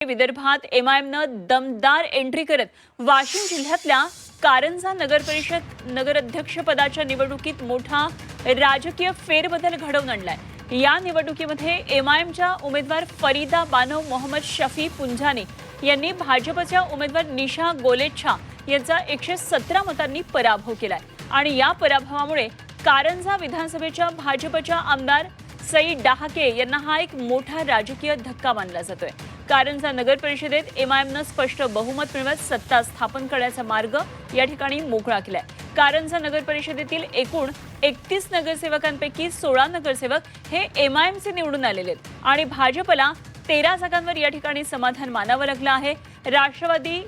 विदर्भात एमआयएमनं दमदार एंट्री करत वाशिम जिल्ह्यातल्या कारंजा नगराध्यक्षपदाच्या निवडणुकीत मोठा राजकीय फेरबदल घडवून आणलाय। या निवडणुकीमध्ये एमआयएमच्या उमेदवार फरीदा बानो मोहम्मद शफी पुंजानी यांनी भाजपच्या उमेदवार निशा गोलेच्छा यांचा 117 मतांनी पराभव केलाय आणि या पराभवामुळे कारंजा विधानसभेच्या भाजपच्या आमदार सई डहाके यांना हा एक मोठा राजकीय धक्का मानला जातोय। कारंजा नगर परिषदेत एमआयएमनं स्पष्ट बहुमत मिळवत सत्ता स्थापन करण्याचा मार्ग या ठिकाणी मोकळा केलाय। कारंजा नगर परिषदेतील एकूण 31 नगरसेवकांपैकी 16 नगरसेवक हे एमआयएमचे निवडून आलेले आहेत आणि भाजपला 13 जागांवर या ठिकाणी समाधान मानावं लागलं आहे। राष्ट्रवादी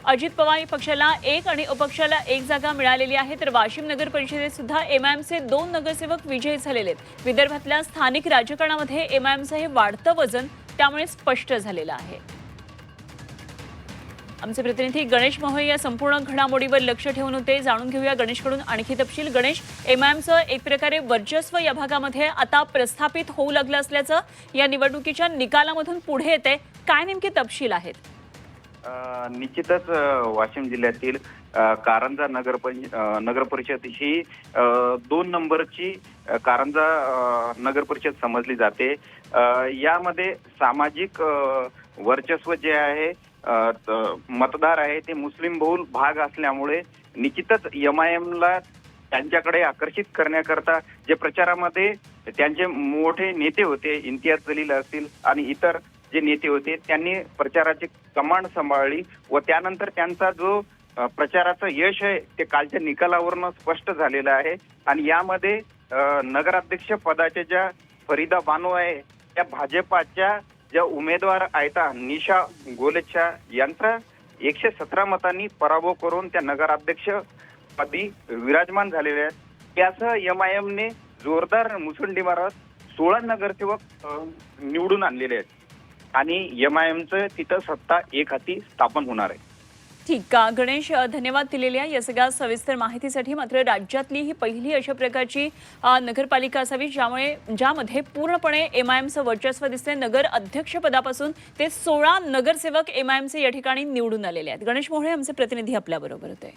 अजित पवार पक्षाला 1 आणि अपक्षाला 1 जागा मिळालेली आहे, तर वाशिम नगर परिषदेत सुद्धा एमआयएमचे 2 नगरसेवक विजयी झालेले आहेत। विदर्भातल्या स्थानिक राजकारणामध्ये एमआयएमचं हे वाढतं वजन त्यामुळे स्पष्ट झालेलं आहे। आमचे प्रतिनिधी गणेश मोहोळ या संपूर्ण घडामोडीवर लक्ष ठेवून होते। जाणून घेऊया गणेशकडून आणखी तपशील। गणेश, एमआयएमचं एक प्रकारे वर्चस्व या भागामध्ये आता प्रस्थापित होऊ लागलं असल्याचं या निवडणुकीच्या निकालामधून पुढे येते, काय नेमके तपशील आहेत? निश्चितच वाशिम जिल्ह्यातील कारंजा नगर परिषद ही 2 नंबरची कारंजा नगर परिषद समजली जाते। यामध्ये सामाजिक वर्चस्व जे आहे, मतदार आहे ते मुस्लिम बहुल भाग असल्यामुळे निश्चितच एमआयएमला त्यांच्याकडे आकर्षित करण्याकरता जे प्रचारामध्ये त्यांचे मोठे नेते होते, इम्तियाज जलील असतील आणि इतर जे नेते होते, त्यांनी प्रचाराची कमांड सांभाळली व त्यानंतर त्यांचा जो प्रचाराचं यश आहे ते कालच्या निकालावरून स्पष्ट झालेलं आहे। आणि यामध्ये नगराध्यक्ष पदाच्या ज्या फरीदा बानो आहे त्या भाजपाच्या ज्या उमेदवार आहेत निशा गोलेच्छा यांचा 117 मतांनी पराभव करून त्या नगराध्यक्ष पदी विराजमान झालेले आहेत। त्यासह एमआयएमने जोरदार मुसंडी मारत 16 नगरसेवक निवडून आणलेले आहेत आणि एमआयएमचं तिथं सत्ता एक हाती स्थापन होणार आहे। ठीक का गणेश, धन्यवाद दिलेल्या या सगळ्या सविस्तर माहितीसाठी। मात्र राज्यातली ही पहिली अशा प्रकारची नगरपालिका असावी ज्यामध्ये पूर्णपणे एमआयएमचं वर्चस्व दिसते। नगर अध्यक्षपदापासून ते 16 नगरसेवक एमआयएमचे या ठिकाणी निवडून आलेले आहेत। गणेश मोहोळ आमचे प्रतिनिधी आपल्याबरोबर होते।